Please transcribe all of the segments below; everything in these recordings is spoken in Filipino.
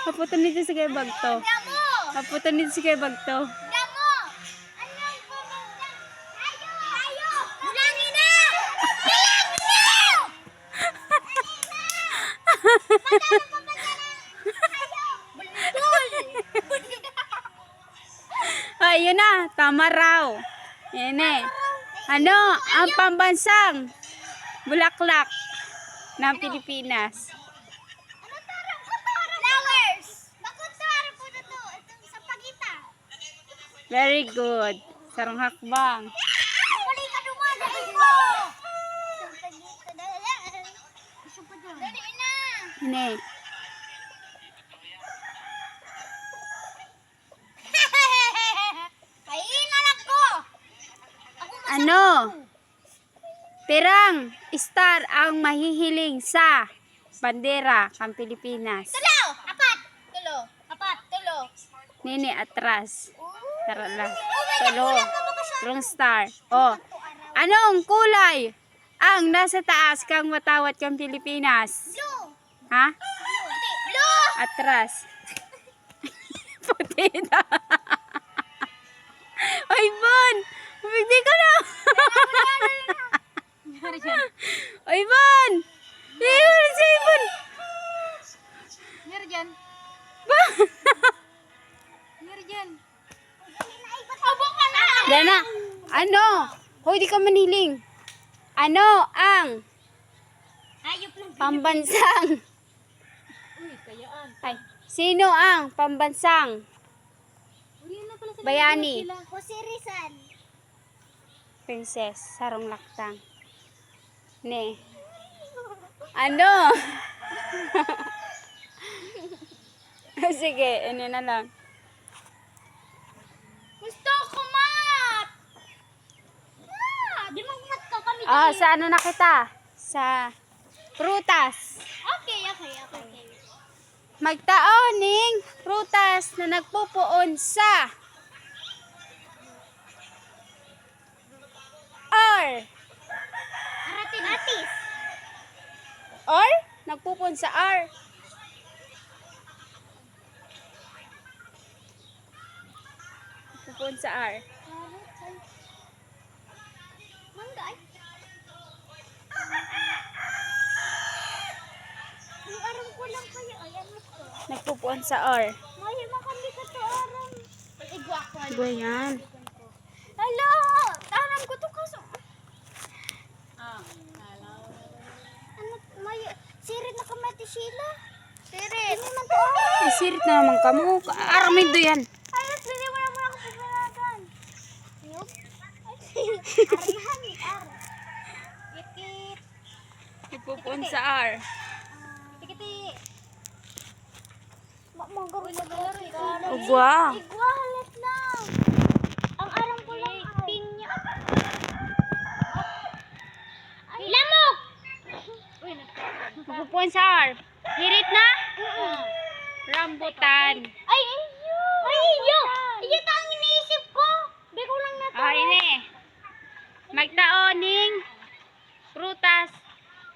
Haputan nito sa kay bag to. Haputan nito sa kay bag to. Ayun na, tama raw. Yan eh. Ano ang pambansang bulaklak ng Pilipinas? Flowers! Bakit tara po na to? Itong sa pagita. Very good. Sarang hakbang. Muli ka dumadali mo! Sa pagita na. Dali na! Hine. Kaina lang ko! Ano? Pirang star ang mahihiling sa bandera ng Pilipinas. Tulo! Apat! Tulo! Apat! Tulo! Nini atras. Tara lang. Oh Tulo. Tulong star. Oh. Anong kulay ang nasa taas kang matawat kang Pilipinas? Blue! Ha? Blue! Atras. Puti na. Ay, Bon! Bigdi ka na. Ay, Bon! Iwan si Bon! Meron dyan. Ba? Meron dyan. Abo ka na! Dana, ano? Hoy, di ka maniling. Ano ang Ayop lang. pambansang? Uy, kayaan. Ay, sino ang pambansang bayani? Jose Rizal. Princess, sarong laktang. Ne. Ano? Sige, ano na lang. Gusto ko mat! Di mag-mat ka kami. Ah, sa ano na kita? Sa prutas. Okay. Magtaoning prutas na nagpupuon sa or. Atis. Or? Nagpupuon sa R. Nagpupuon sa R. Mangga ay. Ang aram ko lang kayo. Ay, ano to? Nagpupuon sa R. May makami ka to aram. Igwa ko. Diba yan? Hello! Aram ko to kaso. Ano, may sirit na kamati sila. Sirit. Hindi man to. Ay, sirit na naman ka mo. Aramin do yan. Ay, hindi mo naman ako pagpalagan. Yup. Arahan. Kikit. Nagpupuon sa R. Kikiti. Magaro. Ugwa. Igwa, halat lang. Ang aram ko lang ay. Pinya. Lamok! Nagpupuon sa R. Hirit na? Rambutan. Ay, iyo! Ay, iyo! Iyo ta ang iniisip ko! Beko lang na to. Ah, ini. Magtaoning prutas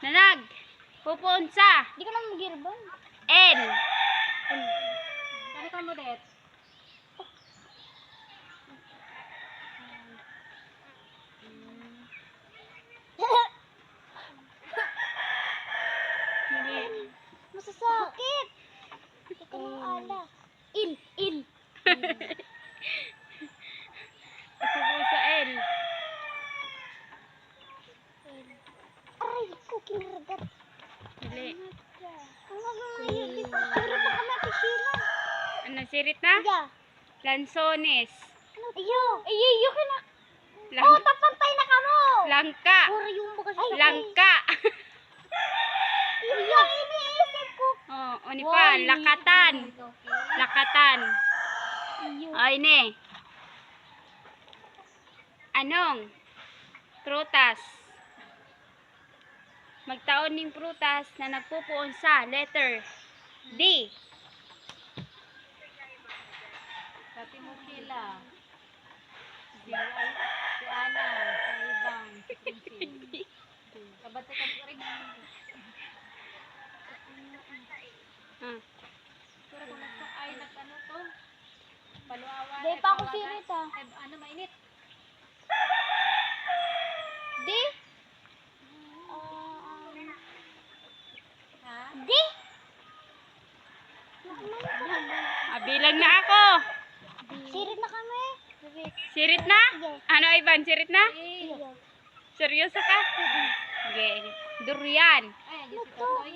na nagpupuon sa Di ka lang mag-irbang. N. Ano ka mo, Det? Masasakit! Hindi ka lang ala. Il! Nagpupuon sa L. Aray ko, kinaragat. Dili. Ang magayon, di pa. Pero pa kami ati sila. Ano, sirit na? Yeah. Lansones. Iyo! Iyo ka na! Lang Oh, tapantay na ka mo! langka. Puro yung baga sa Langka. Iyo, iniisip ko. Oh, oni pa, lakatan. Lakatan. Iyo. Ay, ne. Anong prutas? Magtaon ng prutas na nagpupuon sa letter D. Sabi mo sila. Si Ana, sa ibang, si Princess. Kabata ka rin. Ah. Pero kung ay nag-ano to, paluawan. Di pa ako sirit ah. Ano, mainit? Di? Ha? Di? Bilang na ako. Sirit na kami. Sirit na? Ano, Ivan? Sirit na? Iyo. Seryoso ka? Okay. Durian. Ay, Diyos ito. Toy.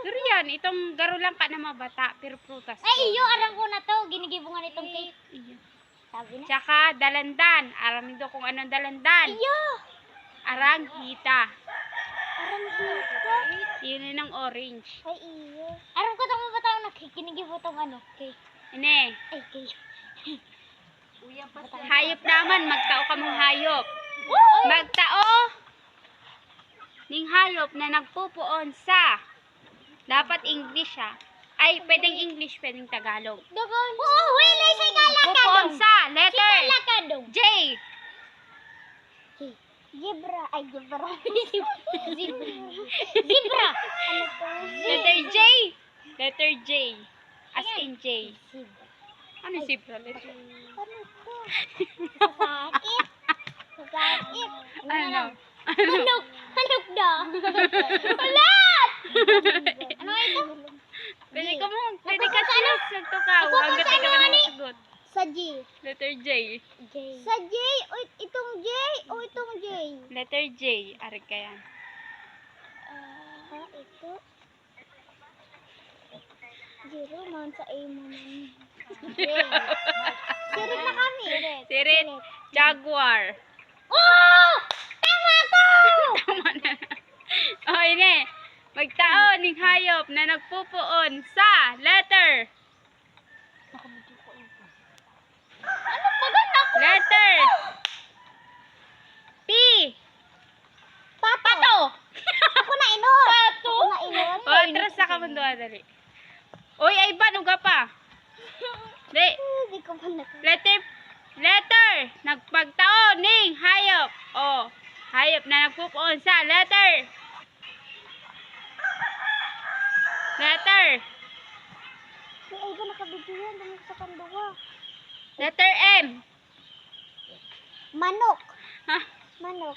Durian. Itong garo lang ka na mabata, pero prutas. Ay, iyo, arang ko na to. Ginigibungan itong cake. Iyo. Sabi na. Tsaka dalandan. Aramin do kung anong dalandan. Iyo! Arang hita. Arang dito. Yun yun ang orange. Ay, iyo. Arang ko itong mabataw na cake. Ginigibo itong ano, cake. Ine. Ay, cake. Uyang pa sa Hayop naman. Magtao ka mong hayop. Magtao ning hayop na nagpupuon sa. Dapat English ha. Ay, pwedeng English, pwedeng Tagalog. Dagon. Oo, wala sa galakadong. Pupuon sa letter Galakadong. J. Zebra. Ay, zebra. Zebra. Zebra. Ano to? Letter J. Letter J. As in J. Zebra. Ano zebra? Letter Ano to? Sakit. Sakit. Ano? Hanok. Hanok daw. Ulat! Ano ito? Pwede ka sinasag to ka. Hanggat di ka pa nakasagot. Sa G. Letter J. J. Sa J. O itong J. O itong J. Letter J. Ari ka yan. Ito. Zero. Man sa A mo man. J. Sirit na kami. Sirit. Jaguar. Oh! Tama ko! Tama na. O, ine. Magtao ning hayop na nagpupuon sa letter. Ano pa ganak? Letter P. Pato. Ako na inon. Pato? Ako na inon. O, atras sa kamundo, dali. Uy, ay ba? Nuga pa. Di. Hindi ko pa Letter. Nagpagtao ning hayop. O, hayop na nagpupuon sa letter. Letter. Ay, ba nakabidyo yan? Dami ko sa kanduwa. Letter M. Manok. Ha? Manok.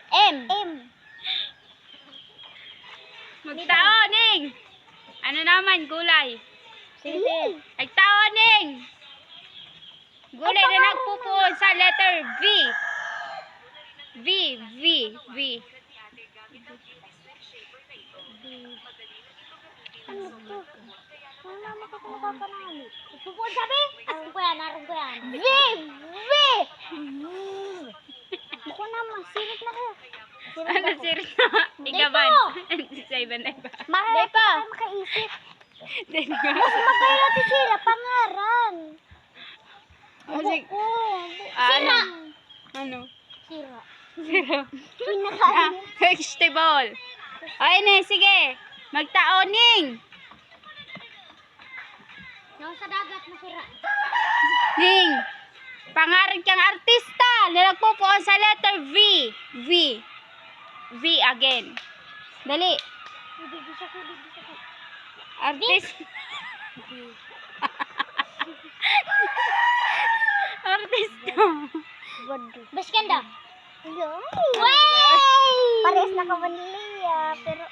M. M. Magtao ning. Ano naman, gulay. Sige. Magtao ning. Gulay na nagpupuon sa letter V. V. Ano to? Ano makakita ka namin? Pupuan sabi? Arong ko yan, arong ko yan. V! V! Buko naman, sirit na kayo. Ano sirit na? Igaban. Sa iba na iba. Mahal pa. Makaisip. Dali ko. Mas makayati sila, pangaran. Sige. Buko. Ano? Ano? Sira. Zero. Pinakain. Vegetable. Ay, ne, sige. Magtao ning. Yung sa dagat na sira. Ning. Pangalan kang artista na nagpupuon sa letter V. V again. Dali. Bibisa ko. Artist. Artista. Baskanda. Way! Pares na kamanliya, pero...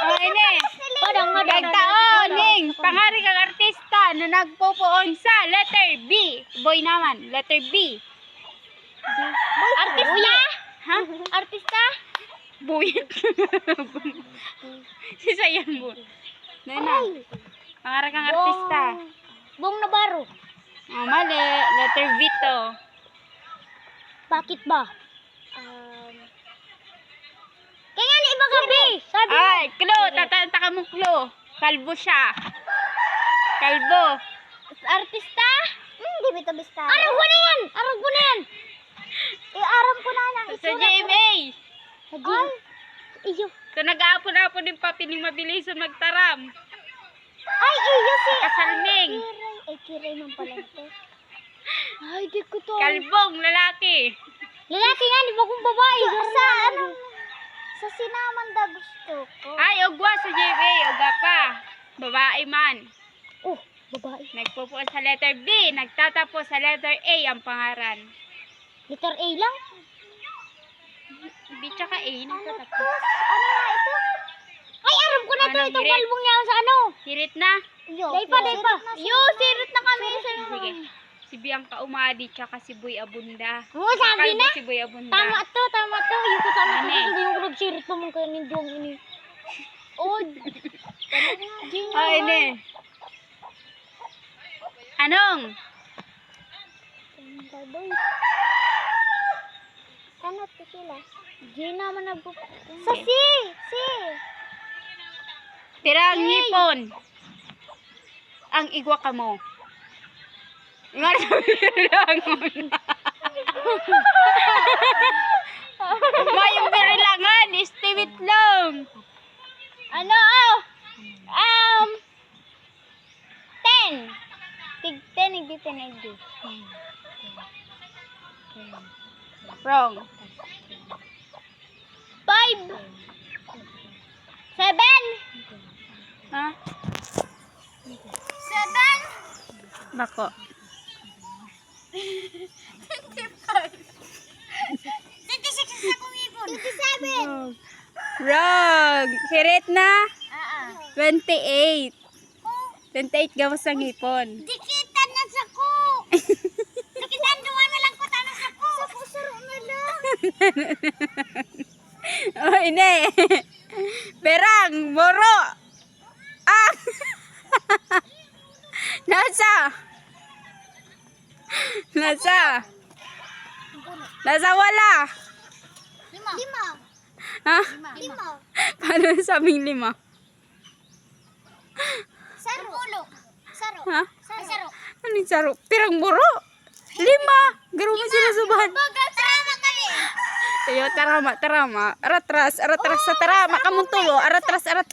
Ay, ne. Magtao ning. Pangalan kang artista na nagpupuon sa letter B. Boy naman. Letter B. Artista? Ha? Artista? Buyit. Si Sayan mo. Nana. Pangarap kang artista. Bong Navarro. Oh, mali. Letter V to. Bakit ba? Kaya na iba gabi. Sabi mo. Ay, clue. Tatanta ka mong clue. Kalbo siya. Kalbo. Artista? Hindi bito-bista. Aram ko na yan! Aram ko na yan! Aram ko na lang. Sa GMA. Ay, iyo. So, nag-aapon-apon din pa. Pining mabilison magtaram. Ay, iyo si... Kasalming. Kiray. Ay, kiray man pala ito. Ay, di ko to. Kalbong lalaki. Lalaki nga, di ba kung babae? Sa ano? Sa sinaman da gusto ko. Ay, ugwa sa JV. Uga pa. Babae man. Oh, babae. Nagpupo sa letter B. Nagtatapos sa letter A ang pangaran. Letter A lang? B tsaka A. Nagtatapos. Ano nga ito? Ay, aram ko na to. Ano, Itong hirit? balbong niya sa ano. Hirit na. Day pa. Yo, sirit na kami. Sige. Si Bianca Umadi tsaka si Boy Abunda. Oo, sabi Kalbo na. si Boy Abunda. Tama to. Yung ko tama Ano to. eh? Hindi yung nagsirit pa mong kanin diyong ini. Oh, Ay, ne. Anong? Ano, tikila? Gina man nagpo. Sa si. Tirang ngipon. Ang igwa ka mo. Nga bilangon. Mayong bilangan. Istiwit lang. Ano, 10. Tig 10, igdi 10, igdi. Wrong. 5. 7. Ha? 7. Bako. 26 sa kumipon. 27. Wrong. Hirit na. 28. Oh, 28 gawas ang hipon. dikitan na sa ko. Dikitan duwa na lang ko tanong sa ko. Sa kusaro na lang. Oh, ini. Perang, boro. Ah. Nasa wala. 5. Ha? 5. Paano sabing 5? Saro. Saro. Ha? Saro. Anong saro? Pirang buro. 5. Garo mo sila subahan. Bagal trama kami. Ayo, tarama. Aratras sa tarama. Kamuntulo. Aratras. Aray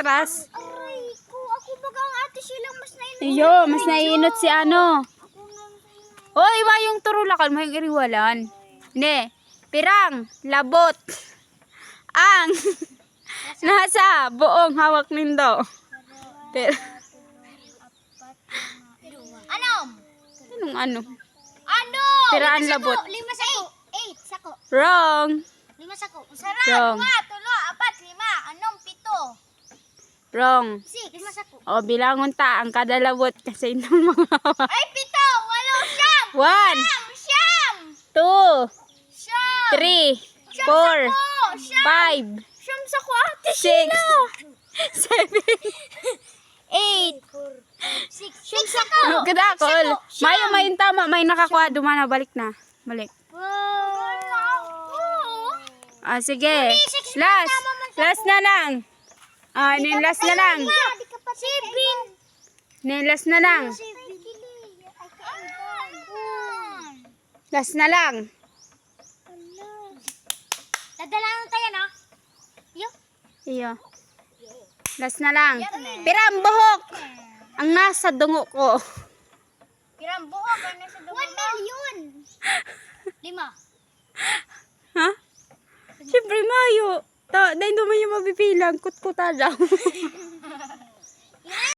ko, ako bagang ate silang mas nainit. Iyo, mas naiinot si ano. Hoy, mayong turulakan, mayong iriwalan. Ne, pirang, labot. Ang nasa buong hawak nindo. Ano? Anong ano? Ano? Piraan labot. 5 sako. 8 sako. Wrong. 5 sako. Sarap. Wrong. 2, 3, 4, 5. Anong 7? Wrong. 6. 5 sako. O, bilangon ta ang kada labot kasi ng mga hawak. Ay, 7, 8, 9, 1, 10. 2, Siyam. 3, 4, 5, Siyam sako ate 6, 7, 8. 6 sako. Kadakol. May tama, may nakakuha. Dumana, balik na. Balik. Ah, sige. Last na lang. Ah, last na lang. 7. Last na lang. Last na lang. Dadalanan tayo na. Yo. Iyo. Last na lang. Piram buhok. Ang nasa dungo ko. Pirang buhok ano sa dugo? 1 million. 5. Ha? Siyempre, mayo. Dahil naman yung mabibilang. Kutkuta lang.